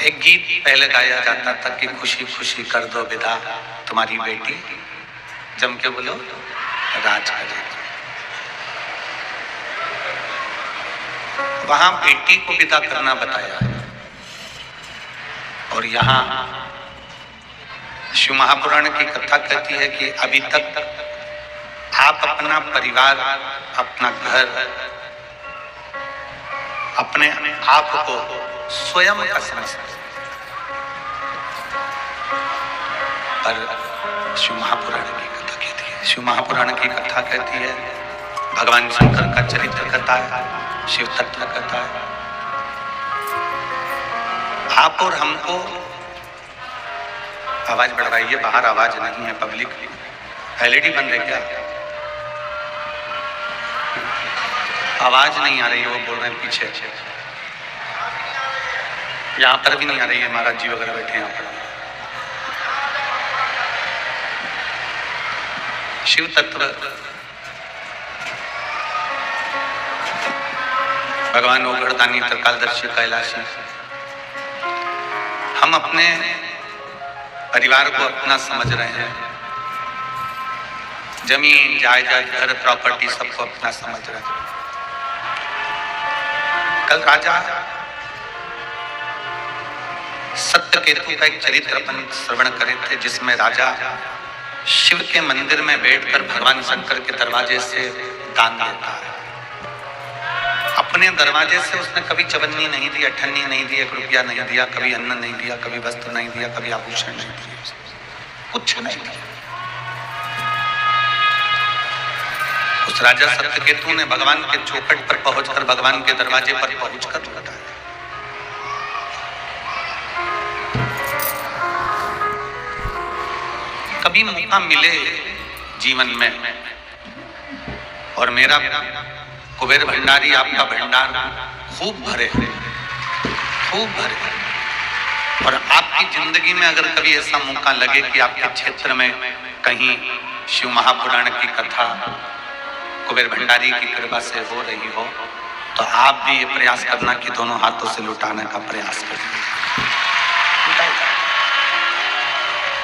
एक गीत पहले गाया जाता था कि खुशी खुशी कर दो विदा तुम्हारी बेटी, जम के बोलो राज करे। वहां बेटी को विदा करना बताया है। और यहाँ शिव महापुराण की कथा कहती है कि अभी तक आप अपना परिवार, अपना घर, अपने आप को स्वयं का समझते, पर शिव महापुराण की कथा कहती है, शिव महापुराण की कथा कहती है भगवान शंकर का चरित्र कथा है, शिव तत्व कथा है। आप और हमको, आवाज बढ़वाइए, बाहर आवाज नहीं है, पब्लिक एलईडी बंद है क्या? आवाज नहीं आ रही है, वो बोल रहे हैं पीछे, यहाँ पर भी नहीं आ रही है, महाराज जी वगैरह बैठे यहाँ पर। शिव तत्व भगवान ओगढ़दानी त्रिकालदर्शी कैलाशी, हम अपने परिवार को अपना समझ रहे हैं, जमीन जायदाद घर प्रॉपर्टी सबको अपना समझ रहे हैं। कल राजा सत्यकेतु का एक चरित्र अपन श्रवण करे थे, जिसमें राजा शिव के मंदिर में बैठकर भगवान शंकर के दरवाजे से दान देता है। अपने दरवाजे से उसने कभी चवन्नी नहीं दी, अठन्नी नहीं दी, 1 रुपया नहीं दिया, कभी अन्न नहीं दिया, कभी वस्त्र नहीं दिया, कभी आभूषण नहीं दिया, कुछ नहीं दिया। उस राजा सत्यकेतु ने भगवान के चौखट पर पहुंचकर, भगवान के दरवाजे पर पहुंचकर बताया, कभी मौका मिले जीवन में और मेरा कुबेर भंडारी आपका भंडार खूब भरे, खूब भरे, और आपकी जिंदगी में अगर कभी ऐसा मौका लगे कि आपके क्षेत्र में कहीं शिव महापुराण की कथा कुबेर भंडारी की कृपा से हो रही हो, तो आप भी ये प्रयास करना कि दोनों हाथों से लुटाने का प्रयास करें।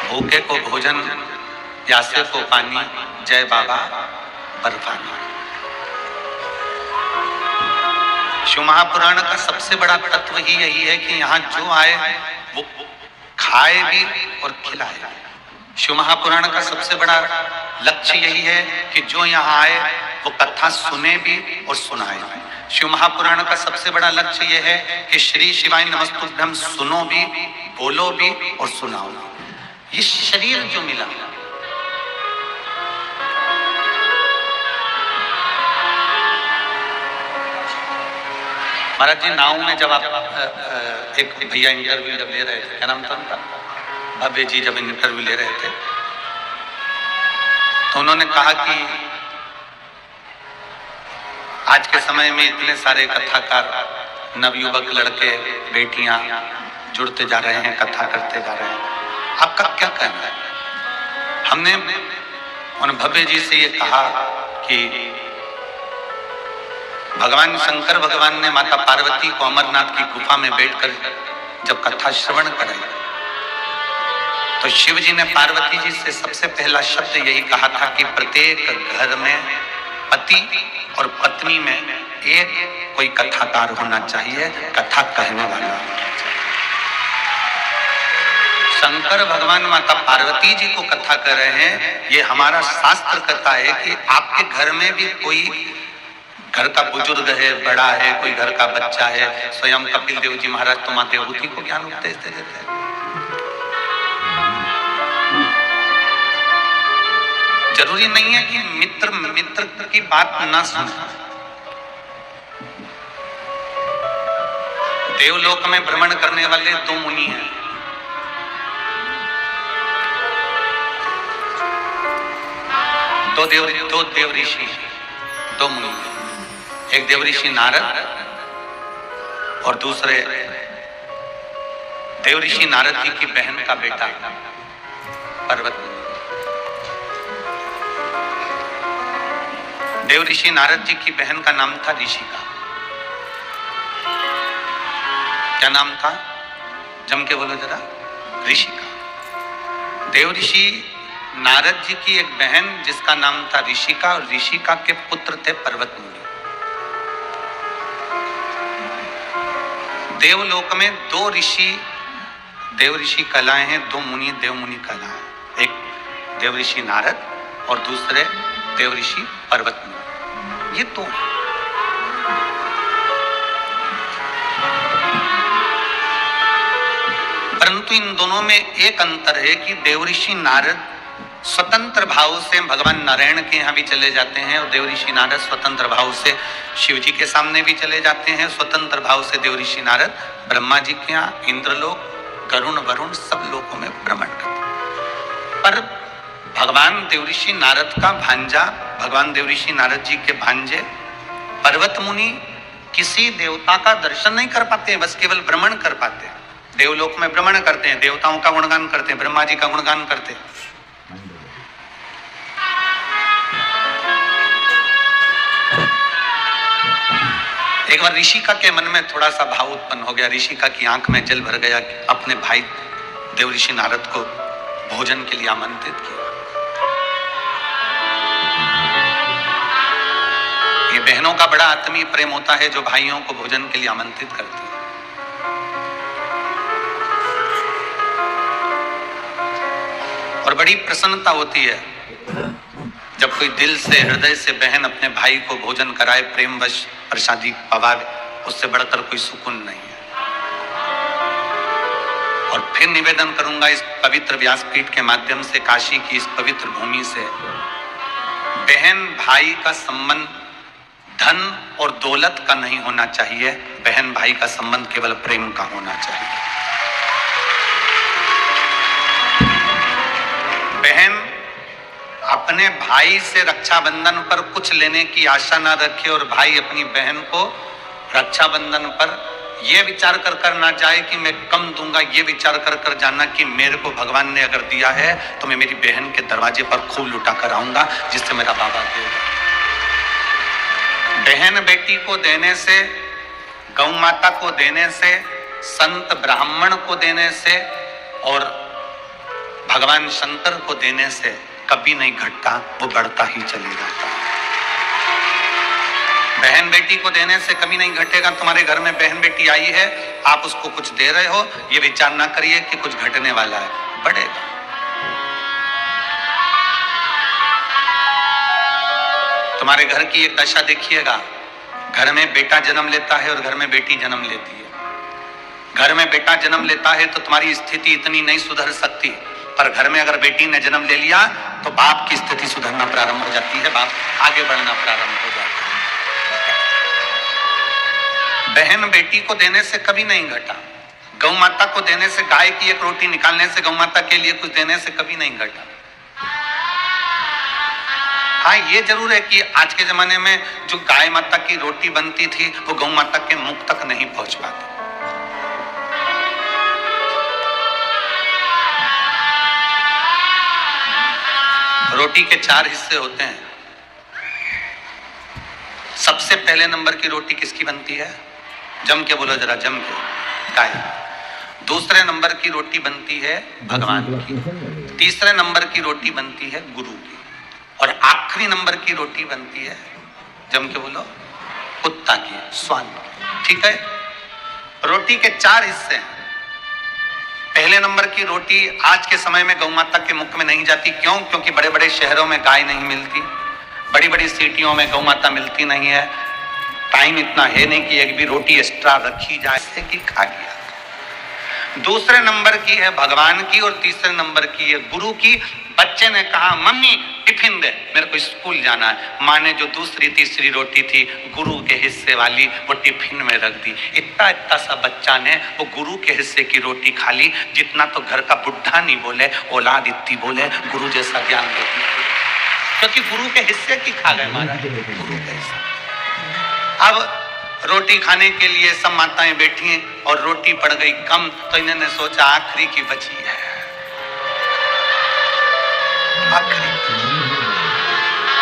भूखे को भोजन, प्यासे को पानी, जय बाबा बर्फानी। शिव महापुराण का सबसे बड़ा तत्व ही यही है कि यहाँ जो आए वो खाए भी और खिलाए। शिव महापुराण का सबसे बड़ा लक्ष्य यही है कि जो यहाँ आए वो कथा सुने भी और सुनाए भी। शिव महापुराण का सबसे बड़ा लक्ष्य यह है कि श्री शिवाय नमस्तुभ्यं सुनो भी, बोलो भी और सुनाओ भी। ये शरीर जो मिला, महाराज जी नाव में जब आप एक भैया इंटरव्यू जब ले रहे थे, क्या नाम था उनका, भव्य जी, जब इंटरव्यू ले रहे थे तो उन्होंने कहा कि आज के समय में इतने सारे कथाकार, नवयुवक लड़के बेटियां जुड़ते जा रहे हैं, कथा करते जा रहे हैं, आपका क्या कहना है? हमने उन भव्य जी से ये कहा कि भगवान शंकर भगवान ने माता पार्वती को अमरनाथ की गुफा में बैठकर जब कथा श्रवण कराई, तो शिव जी ने पार्वती जी से सबसे पहला शब्द यही कहा था कि प्रत्येक घर में पति और पत्नी में एक कोई कथाकार होना चाहिए, कथा कहने वाला। शंकर भगवान माता पार्वती जी को कथा कर रहे हैं, ये हमारा शास्त्र कहता है कि आपके घर में भी कोई घर का बुजुर्ग है, बड़ा है, कोई घर का बच्चा है। स्वयं कपिल देव जी महाराज तो मां देवहूति को ज्ञान उपदेश दे देते हैं। जरूरी नहीं है कि मित्र की बात ना सुने। देवलोक में भ्रमण करने वाले 2 मुनि हैं, दो देव ऋषि, 2 मुनि, एक देव ऋषि नारद और दूसरे देव ऋषि नारद जी की बहन का बेटा पर्वत। देव ऋषि नारद जी की बहन का नाम था ऋषिका। क्या नाम था? जम के बोलो जरा, ऋषिका। देव ऋषि नारद जी की एक बहन जिसका नाम था ऋषिका, और ऋषिका के पुत्र थे पर्वत मुनि। देवलोक में दो ऋषि, देव ऋषि कलाएं हैं, दो मुनि देव मुनि कलाएं। एक देव ऋषि नारद और दूसरे देव ऋषि पर्वत मुनि। ये तो परंतु इन दोनों में एक अंतर है कि देव ऋषि नारद स्वतंत्र भाव से भगवान नारायण के यहाँ भी चले जाते हैं, और देव ऋषि नारद स्वतंत्र भाव से शिव जी के सामने भी चले जाते हैं। स्वतंत्र भाव से देव ऋषि नारद ब्रह्मा जी के यहाँ, इंद्रलोक, गरुण, वरुण सब लोकों में भ्रमण करते हैं। पर भगवान देव ऋषि नारद का भांजा, भगवान देव ऋषि नारद जी के भांजे पर्वत मुनि किसी देवता का दर्शन नहीं कर पाते हैं, बस केवल भ्रमण कर पाते हैं। देवलोक में भ्रमण करते हैं, देवताओं का गुणगान करते हैं, ब्रह्मा जी का गुणगान करते हैं। एक बार ऋषिका के मन में थोड़ा सा भाव उत्पन्न हो गया, ऋषिका की आंख में जल भर गया। अपने भाई देव ऋषि नारद को भोजन के लिए आमंत्रित किया। ये बहनों का बड़ा आत्मीय प्रेम होता है जो भाइयों को भोजन के लिए आमंत्रित करती है। और बड़ी प्रसन्नता होती है जब कोई दिल से, हृदय से बहन अपने भाई को भोजन कराए, प्रेमवश प्रसादी पवावे, उससे बढ़कर कोई सुकून नहीं है। और फिर निवेदन करूंगा इस पवित्र व्यासपीठ के माध्यम से, काशी की इस पवित्र भूमि से, बहन भाई का संबंध धन और दौलत का नहीं होना चाहिए। बहन भाई का संबंध केवल प्रेम का होना चाहिए। बहन अपने भाई से रक्षाबंधन पर कुछ लेने की आशा ना रखे, और भाई अपनी बहन को रक्षाबंधन पर यह विचार कर ना जाए कि मैं कम दूंगा। ये विचार कर जाना कि मेरे को भगवान ने अगर दिया है तो मैं मेरी बहन के दरवाजे पर खूब लुटा कर आऊंगा, जिससे मेरा बाबा देगा। बहन बेटी को देने से, गौ माता को देने से, संत ब्राह्मण को देने से और भगवान शंकर को देने से कभी नहीं घटता, वो बढ़ता ही चले जाता है। बहन बेटी को देने से कभी नहीं घटेगा। तुम्हारे घर में बहन बेटी आई है, आप उसको कुछ दे रहे हो, ये विचार ना करिए कि कुछ घटने वाला है, बढ़ेगा। तुम्हारे घर की एक दशा देखिएगा, घर में बेटा जन्म लेता है और घर में बेटी जन्म लेती है। घर में बेटा जन्म लेता है तो तुम्हारी स्थिति इतनी नहीं सुधर सकती, पर घर में अगर बेटी ने जन्म ले लिया तो बाप की स्थिति सुधरना प्रारंभ हो जाती है, बाप आगे बढ़ना प्रारंभ हो जाता है। बहन बेटी को देने से कभी नहीं घटा। गौ माता को देने से, गाय की एक रोटी निकालने से, गौ माता के लिए कुछ देने से कभी नहीं घटा। हाँ, ये जरूर है कि आज के जमाने में जो गाय माता की रोटी बनती थी वो गौ माता के मुख तक नहीं पहुंच पाती। रोटी के 4 हिस्से होते हैं। सबसे पहले नंबर की रोटी किसकी बनती है? जम के बोलो जरा, जम के, गाय। दूसरे नंबर की रोटी बनती है भगवान की। तीसरे नंबर की रोटी बनती है गुरु की। और आखिरी नंबर की रोटी बनती है, जम के बोलो, कुत्ता की, स्वान की। ठीक है, रोटी के 4 हिस्से हैं। पहले नंबर की रोटी आज के समय में गौ माता के मुख में नहीं जाती। क्यों? क्योंकि बड़े बड़े शहरों में गाय नहीं मिलती, बड़ी बड़ी सिटियों में गौ माता मिलती नहीं है। टाइम इतना है नहीं कि एक भी रोटी एक्स्ट्रा रखी जाए से कि खा गया। दूसरे नंबर की है भगवान की और तीसरे नंबर की है गुरु की। बच्चे ने कहा मम्मी टिफिन दे, मेरे को स्कूल जाना है। माँ ने जो दूसरी तीसरी रोटी थी गुरु के हिस्से वाली वो टिफिन में रख दी। इतना इतना सा बच्चा ने वो गुरु के हिस्से की रोटी खा ली, जितना तो घर का बुढ़ा नहीं बोले, औलाद इतनी बोले गुरु जैसा ज्ञान देती, क्योंकि गुरु के हिस्से की खा गए महाराज, गुरु के हिस्से। अब रोटी खाने के लिए सब माताएं बैठी हैं और रोटी पड़ गई कम, तो इन्होंने सोचा आखिरी की बची है, आखिरी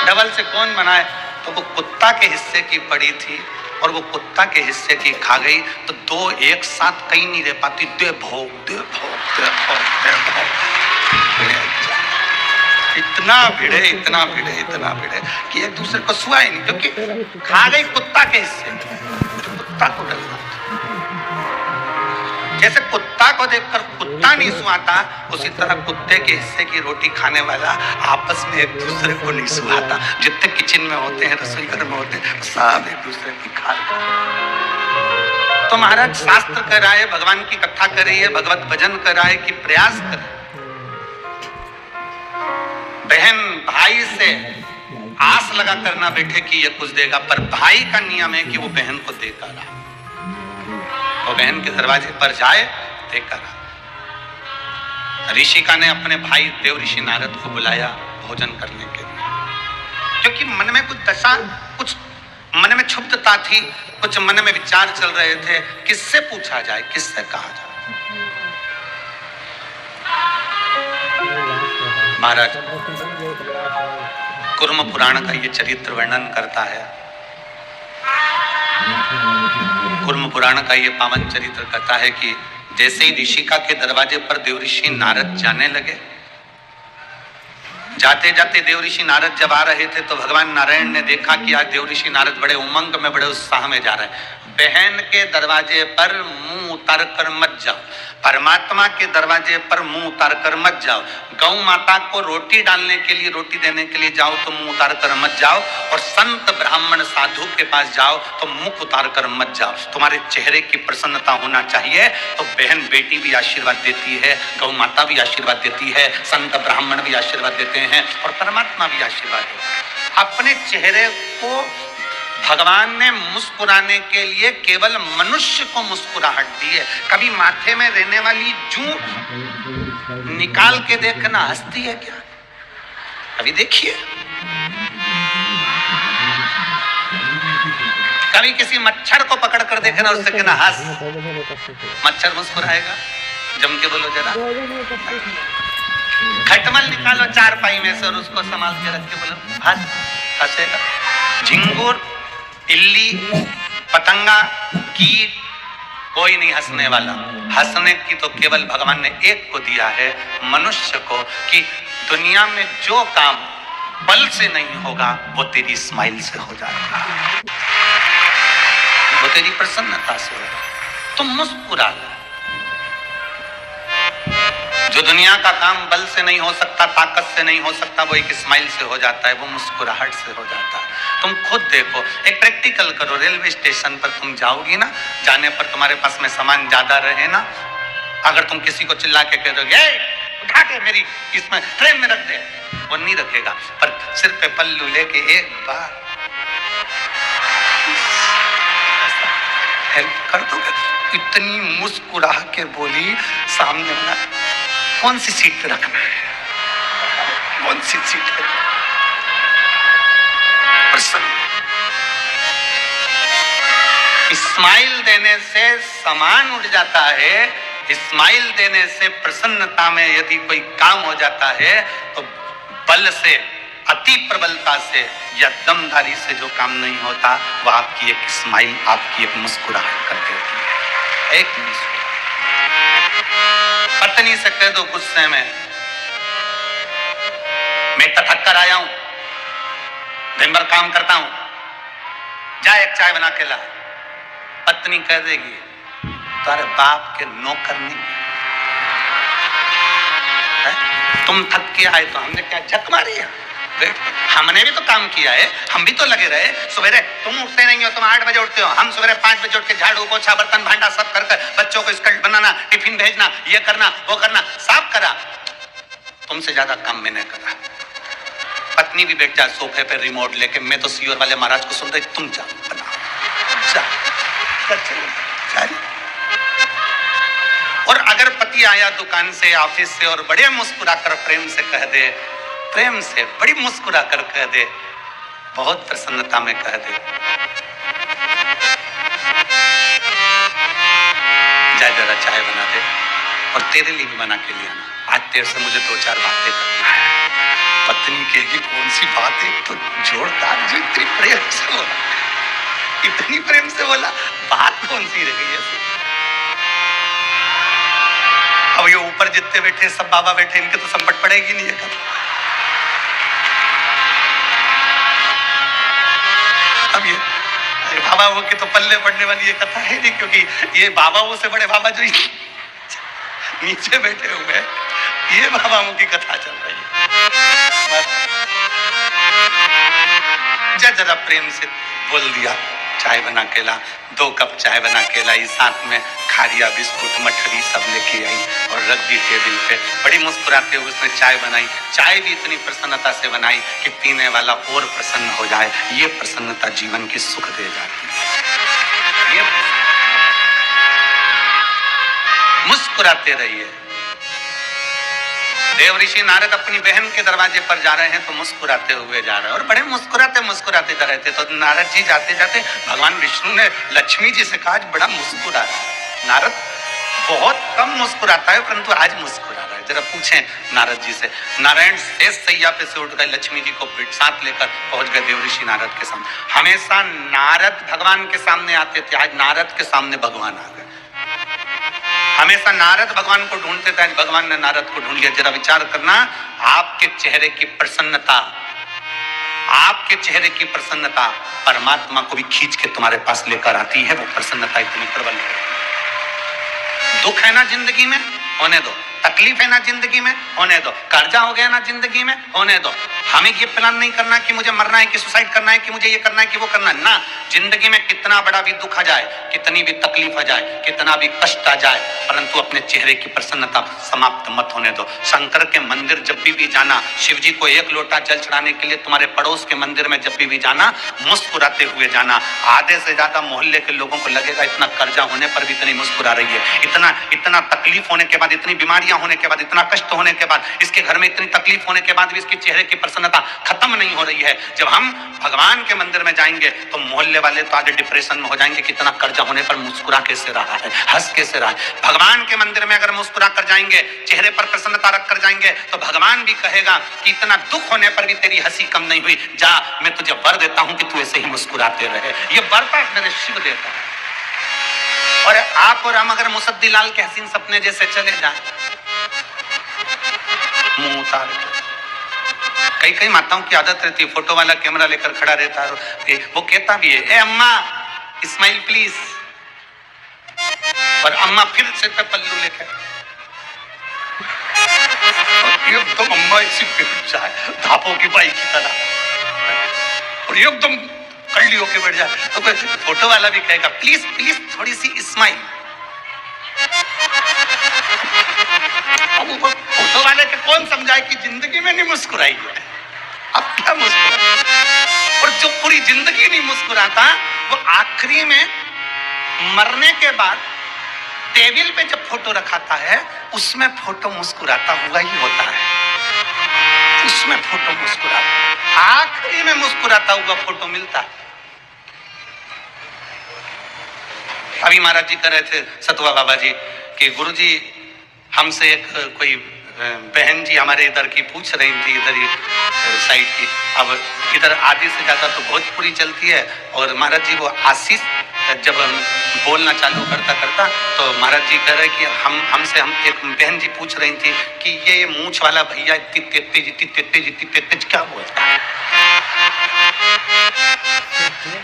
डबल से कौन बनाए। तो वो कुत्ता के हिस्से की पड़ी थी और वो कुत्ता के हिस्से की खा गई तो दो एक साथ कहीं नहीं रह पाती, दे भोग दे भोग दे भोग दे भोग। इतना भिड़े इतना भिड़े इतना भिड़े कि एक दूसरे को सुहा ही नहीं, क्योंकि खा गई कुत्ता के हिस्से। तो कुत्ता को डर, जैसे कुत्ता को देखकर कुत्ता नहीं सुहाता, उसी तरह कुत्ते के हिस्से की रोटी खाने वाला आपस में एक दूसरे को नहीं सुहाता। जितने किचन में होते हैं, रसोई घर में होते हैं, सब एक दूसरे की खा। तो महाराज शास्त्र कह रहा है, भगवान की कथा कर रही है, भगवत भजन कर रहा है कि प्रयास कर। बहन भाई से आस लगा करना बैठे कि ये कुछ देगा, पर भाई का नियम है कि वो बहन को देकर रहा, वो बहन के दरवाजे पर जाए देकर। ऋषिका ने अपने भाई देव ऋषि नारद को बुलाया भोजन करने के लिए, क्योंकि मन में कुछ दशा, कुछ मन में क्षुब्धता थी, कुछ मन में विचार चल रहे थे, किससे पूछा जाए, किससे कहा जाए। महाराज कुर्म पुराण का ये चरित्र वर्णन करता है, कुर्म पुराण का ये पावन चरित्र कहता है कि जैसे ही ऋषिका के दरवाजे पर देवऋषि नारद जाने लगे, जाते जाते देवऋषि नारद जब आ रहे थे तो भगवान नारायण ने देखा कि आज देवऋषि नारद बड़े उमंग में, बड़े उत्साह में जा रहे हैं। बहन के दरवाजे पर मुंह उतार कर मत जाओ, परमात्मा के दरवाजे पर मुंह उतार कर मत जाओ, गौ माता को रोटी डालने के लिए, रोटी देने के लिए जाओ तो मुंह उतार कर मत जाओ, और संत ब्राह्मण साधु के पास जाओ तो मुख उतार कर मत जाओ। तुम्हारे चेहरे की प्रसन्नता होना चाहिए। तो बहन बेटी भी आशीर्वाद देती है, गौ माता भी आशीर्वाद देती है, संत ब्राह्मण भी आशीर्वाद देते हैं, और परमात्मा भी आशीर्वाद देता है। अपने चेहरे को भगवान ने मुस्कुराने के लिए केवल मनुष्य को मुस्कुराहट दी है। कभी माथे में रहने वाली जूं निकाल के देखना हंसती है क्या? कभी देखिए, कभी किसी मच्छर को पकड़ कर देखना, उससे कहना हंस, मच्छर मुस्कुराएगा? जम के बोलो जरा। खटमल निकालो चारपाई में से और उसको संभाल के रख के बोलो हंस, हंसेगा। झिंगुर, इल्ली, पतंगा, कीट, कोई नहीं हंसने वाला। हंसने की तो केवल भगवान ने एक को दिया है, मनुष्य को, कि दुनिया में जो काम बल से नहीं होगा वो तेरी स्माइल से हो जाएगा, वो तेरी प्रसन्नता से होगा। तुम मुस्कुरा। जो दुनिया का काम बल से नहीं हो सकता, ताकत से नहीं हो सकता, वो एक स्माइल से हो जाता है, वो मुस्कुराहट से हो जाता है। तुम खुद देखो, एक प्रैक्टिकल करो। रेलवे स्टेशन पर तुम जाओगी ना, जाने पर तुम्हारे पास में सामान ज्यादा रहे ना, अगर तुम किसी को चिल्ला के कह दोगे उठा के मेरी इसमें ट्रेन में रख दे, वो नहीं रखेगा, पर सिर पे पल्लू लेके एक बार हेल्प कर दोगे। इतनी मुस्कुरा के बोली सामने वाला, कौन सी सीट पे रखना है, कौन सी सीट पे, प्रसन्न। स्माइल देने से सामान उठ जाता है, स्माइल देने से प्रसन्नता में यदि कोई काम हो जाता है तो बल से, अति प्रबलता से या दमदारी से जो काम नहीं होता, वह आपकी एक स्माइल, आपकी एक मुस्कुराहट कर देती है। एक मुस्कुराहट। पत्नी से कह दो गुस्से में, मैं थक कर आया हूं, दिन भर काम करता हूं, जा एक चाय बना के ला। पत्नी कह देगी तुम्हारे बाप के नौकर नहीं है? तुम थक के आए तो हमने क्या झक मारी है? हमने भी तो काम किया है, हम भी तो लगे रहे। सवेरे तुम उठते नहीं हो, तुम 8 बजे उठते हो, हम सवेरे 5 बजे उठ के झाड़ू पोछा बर्तन भांडा सब कर कर बच्चों को स्कूल बनाना, टिफिन भेजना, ये करना वो करना, सब करा। तुमसे ज्यादा काम मैंने करा। पत्नी भी बैठ जाए सोफे पे रिमोट लेके, मैं तो सीओर वाले महाराज को सुन रही, तुम जाओ बनाओ, जा। और अगर पति आया दुकान से, ऑफिस से, और बड़े मुस्कुरा कर प्रेम से कह दे, प्रेम से बड़ी मुस्कुरा कर कह दे, बहुत प्रसन्नता में कह दे, जा जरा चाय बना दे और तेरे लिए भी बना के लिया ना, आज तेरे से मुझे 2-4 बातें करनी है। पत्नी कहेगी कौन सी बात है? तो जोरदार जो इतनी प्रेम से बोला, इतनी प्रेम से बोला, बात कौन सी रह गई है? अब ये ऊपर जितने बैठे सब बाबा बैठे, इनके तो संपट पड़ेगी नहीं है कभी। अब ये बाबाओं के तो पल्ले पड़ने वाली ये कथा है नहीं, क्योंकि ये बाबाओं से बड़े बाबा जो नीचे बैठे हुए हैं, ये बाबाओं की कथा चल रही है। जरा प्रेम से बोल दिया, चाय बना के ला, 2 कप चाय बना के लाई, साथ में खारिया बिस्कुट मठरी सब लेके आई और रख दी टेबल पे। बड़ी मुस्कुराते हुए उसने चाय बनाई। चाय भी इतनी प्रसन्नता से बनाई कि पीने वाला और प्रसन्न हो जाए। ये प्रसन्नता जीवन की सुख दे जाती है। ये मुस्कुराते रहिए। देव ऋषि नारद अपनी बहन के दरवाजे पर जा रहे हैं तो मुस्कुराते हुए जा रहे हैं, और बड़े मुस्कुराते मुस्कुराते जा रहे थे। तो नारद जी जाते जाते भगवान विष्णु ने लक्ष्मी जी से कहा, आज बड़ा मुस्कुरा रहा है। नारद बहुत कम मुस्कुराता है, परंतु आज मुस्कुरा रहा है, जरा पूछें नारद जी से। नारायण शेष सैया पे से उठ गए, लक्ष्मी जी को साथ लेकर पहुंच गए देव ऋषि नारद के सामने। हमेशा नारद भगवान के सामने आते थे, आज नारद के सामने भगवान आ गए। हमेशा नारद भगवान को ढूंढते थे, आज भगवान ने नारद को ढूंढ लिया। जरा विचार करना, आपके चेहरे की प्रसन्नता, आपके चेहरे की प्रसन्नता परमात्मा को भी खींच के तुम्हारे पास लेकर आती है। वो प्रसन्नता इतनी प्रबल है। दुख है ना जिंदगी में, होने दो। तकलीफ है ना जिंदगी में, होने दो। कर्जा हो गया ना जिंदगी में, होने दो। हमें ये प्लान नहीं करना कि मुझे मरना है, कि सुसाइड करना है, कि मुझे ये करना है, कि वो करना है ना। जिंदगी में कितना बड़ा भी दुख आ जाए, कितनी भी तकलीफ आ जाए, कितना भी कष्ट आ जाए, परंतु अपने चेहरे की प्रसन्नता समाप्त मत होने दो। शंकर के मंदिर जब भी जाना, शिव जी को 1 लोटा जल चढ़ाने के लिए तुम्हारे पड़ोस के मंदिर में जब भी जाना, मुस्कुराते हुए जाना। आधे से ज्यादा मोहल्ले के लोगों को लगेगा इतना कर्जा होने पर भी इतनी मुस्कुरा रही है, इतना तकलीफ होने के बाद, इतनी बीमारियां होने के बाद, इतना कष्ट होने के बाद, इसके घर में इतनी तकलीफ होने के बाद भी इसके चेहरे की प्रसन्नता खत्म नहीं हो रही है। जब हम भगवान के मंदिर में जाएंगे तो मोहल्ले वाले तो आगे डिप्रेशन में हो जाएंगे कि इतना कर्जा होने पर मुस्कुरा कैसे रहा है, हंस कैसे रहा है। भगवान के मंदिर में अगर मुस्कुरा कर जाएंगे, चेहरे पर प्रसन्नता रख कर जाएंगे, तो भगवान भी कहेगा कि इतना दुख होने पर भी तेरी हंसी कम नहीं हुई, जा मैं तुझे वर देता हूं कि तू ऐसे ही मुस्कुराते रहे। ये वरता मेरे शिव देता है। और आप और हम अगर मुसद्दी लाल के हसीन सपने जैसे चले जाएं, मुंह उतार के, कई माताओं की आदत रहती है, फोटो वाला कैमरा लेकर खड़ा रहता है, वो कहता भी है, ए अम्मा स्माइल प्लीज, और अम्मा फिर से पे पल्लू लेकर एकदम अम्मा ऐसी जाए धापों की बाई की तरह, और एकदम कल्ली होके बैठ जाए। तो फोटो वाला भी कहेगा, प्लीज प्लीज थोड़ी सी स्माइल। अब वो फोटो वाले के कौन समझाए कि जिंदगी में नहीं मुस्कुराई है, अब क्या मुस्कुरा। और जो पूरी जिंदगी नहीं मुस्कुराता, वो आखिरी में मरने के बाद टेबल पे जब फोटो रखाता है, उसमें फोटो मुस्कुराता हुआ ही होता है। उसमें फोटो मुस्कुराता, आखिरी में मुस्कुराता हुआ फोटो मिलता है। अभी महाराज जी कह रहे थे सतुआ बाबा जी कि गुरुजी हमसे एक कोई बहन जी हमारे इधर की पूछ रही थी, इधर ही साइड की। अब इधर आधी से ज्यादा तो भोजपुरी चलती है, और महाराज जी वो आशीष जब बोलना चालू करता तो महाराज जी कह रहे कि हम एक बहन जी पूछ रही थी कि ये मूंछ वाला भैया इतनी तेज क्या बोलता है,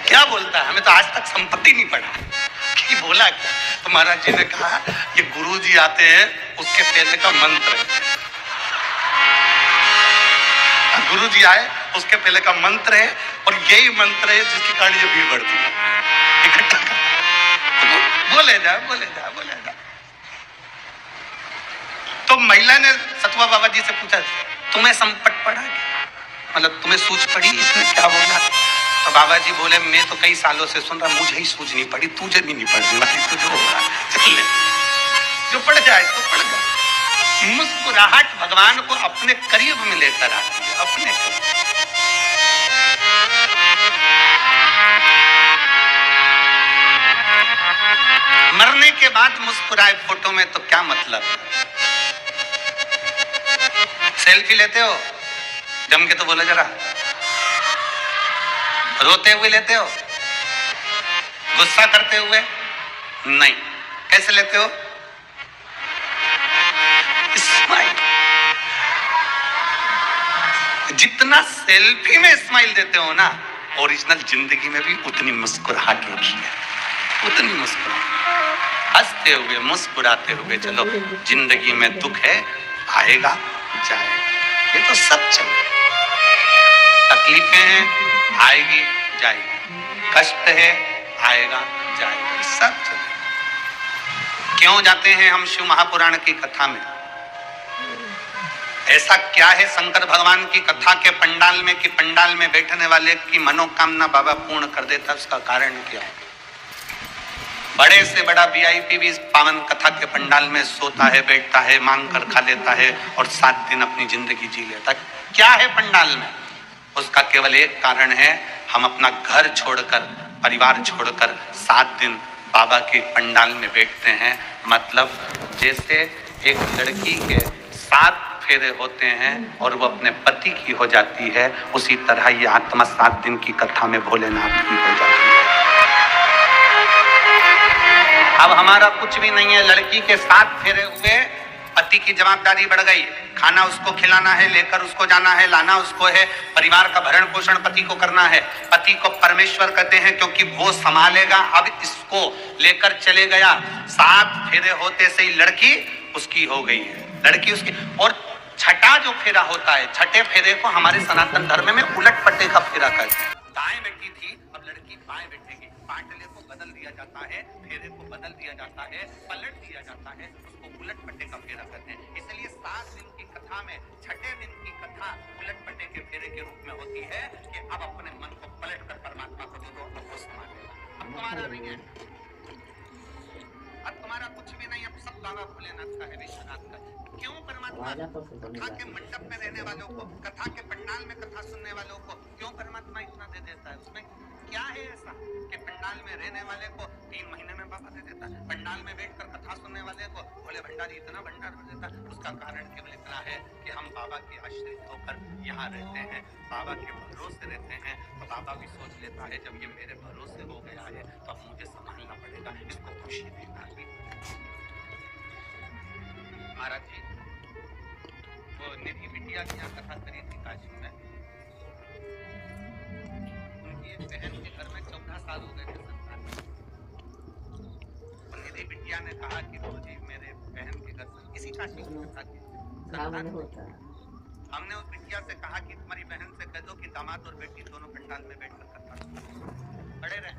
क्या बोलता है, हमें तो आज तक संपत्ति नहीं पड़ा कि बोला क्या। तो महाराज जी ने कहा, ये गुरु जी आते हैं उसके पहले का मंत्र है, गुरु जी आए उसके पहले का मंत्र है, और यही मंत्र है जिसके कारण ये भीड़ बढ़ती है इकट्ठा कर। तो बोले जा। तो महिला ने सतुआ बाबा जी से पूछा, तुम्हें संकट पड़ा क्या, मतलब तुम्हें सूझ पड़ी इसमें क्या बोला। तो बाबा जी बोले, मैं तो कई सालों से सुन रहा, मुझे ही सूझ नहीं पड़ी, तुझे भी नहीं पड़ी, तुझे होगा, चल ले, जो पड़ जाए तो पड़ जाए। मुस्कुराहट भगवान को अपने करीब में लेकर आती है, अपने करीब। मरने के बाद मुस्कुराए फोटो में तो क्या मतलब है। सेल्फी लेते हो, जम के तो बोलो जरा, रोते हुए लेते हो, गुस्सा करते हुए नहीं। कैसे लेते हो? स्माइल। जितना सेल्फी में स्माइल देते हो ना, ओरिजिनल जिंदगी में भी उतनी मुस्कुराहट रखिए, उतनी मुस्कुराहट। हंसते हुए मुस्कुराते हुए चलो। जिंदगी में दुख है, आएगा जाएगा, ये तो सब चलेगा। तकलीफें हैं, आएगी जाएगी। कष्ट है, आएगा जाएगा, सब चलेगा। क्यों जाते हैं हम शिव महापुराण की कथा में? ऐसा क्या है शंकर भगवान की कथा के पंडाल में कि पंडाल में बैठने वाले की मनोकामना बाबा पूर्ण कर देता? उसका कारण क्या है? बड़े से बड़ा वीआईपी भी इस पावन कथा के पंडाल में सोता है, बैठता है, मांग कर खा लेता है और 7 दिन अपनी जिंदगी जी लेता है। क्या है पंडाल में? उसका केवल एक कारण है, हम अपना घर छोड़कर, परिवार छोड़कर 7 दिन बाबा के पंडाल में बैठते हैं। मतलब जैसे एक लड़की के 7 फेरे होते हैं और वो अपने पति की हो जाती है, उसी तरह ये आत्मा 7 दिन की कथा में भोलेनाथ की हो जाती है। अब हमारा कुछ भी नहीं है, लड़की के 7 फेरे हुए, पति की जवाबदारी बढ़ गई। खाना उसको खिलाना है, लेकर उसको जाना है, लाना उसको है, परिवार का भरण पोषण पति को करना है। पति को परमेश्वर कहते हैं क्योंकि वो संभालेगा। अब इसको लेकर चले गया, 7 फेरे होते से ही लड़की उसकी हो गई है, लड़की उसकी। और छठा जो फेरा होता है, छठे फेरे को हमारे सनातन धर्म में उलट पट्टे का फेरा कहते हैं। दाएं बैठी थी, अब लड़की बाएं बैठेगी। पाटले को बदल दिया जाता है, फेरे को बदल दिया जाता है, पलट दिया जाता है, उसको उलट पट्टे का फेरा कहते हैं। इसलिए 7 दिन की कथा में छठे दिन की कथा उलट पट्टे के फेरे के रूप में होती है कि अब अपने मन को पलट कर परमात्मा को दे दो, अब वो संभालेगा। अब तुम्हारा नहीं है, अब तुम्हारा कुछ भी नहीं, अब सब बाबा भोलेनाथ का है, विश्वनाथ का। क्यों परमात्मा कथा के मंडप में रहने वालों को, कथा के पंडाल में कथा सुनने वालों को क्यों परमात्मा इतना दे देता है? उसमें क्या है ऐसा कि पंडाल में रहने वाले को 3 महीने में बाबा दे देता है, पंडाल में बैठकर कथा सुनने वाले को भोले भंडारी इतना भंडार दे देता है? उसका कारण केवल इतना है कि हम बाबा के आश्रित होकर यहाँ रहते हैं, बाबा के भरोसे रहते हैं। तो बाबा भी सोच लेता है जब ये मेरे भरोसे हो गया है तो अब मुझे संभालना पड़ेगा, इसको खुशी देना भी। महाराज जी वो निधि बिटिया की यहाँ कथा करी थी काशी में। उनकी एक बहन के घर में 14 साल हो गए थे संतान। निधि बिटिया ने कहा कि गुरुजी मेरे बहन के घर में, इसी काशी की कथा की संतान होता है। हमने उस बिटिया से कहा कि तुम्हारी बहन से कह दो कि दामाद और बेटी दोनों पंडाल में बैठकर कथा सुनो, खड़े रहे,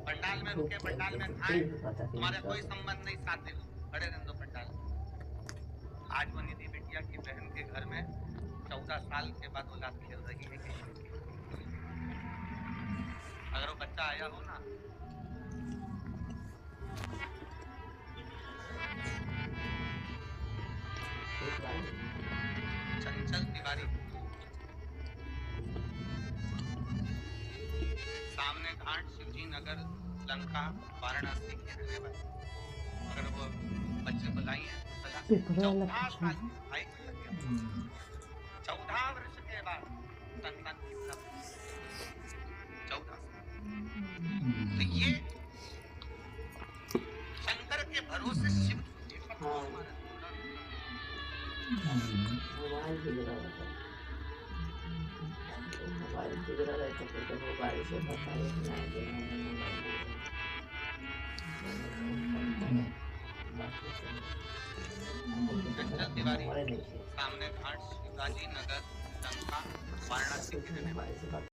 पंडाल में रुके, पंडाल में खाए, तुम्हारा कोई संबंध नहीं, 7 दिन खड़े रहने दो पंडाल में। आज वो निधि बिटिया की बहन के घर में 14 साल के बाद औलाद खेल रही है किशोर की। अगर वो बच्चा आया हो ना, चंचल तिवारी, सामने घाट, शिवजी नगर, लंका, वाराणसी के रहने वाले, अगर वो बच्चे बुलाई है 14 साल भाई, 14 वर्ष के बाद संतान की प्राप्ति, 14 तो ये शंकर के भरोसे शिव तिवारी, सामने घाट, शिवाजी नगर, लंका, वाराणसी के रहने वाले।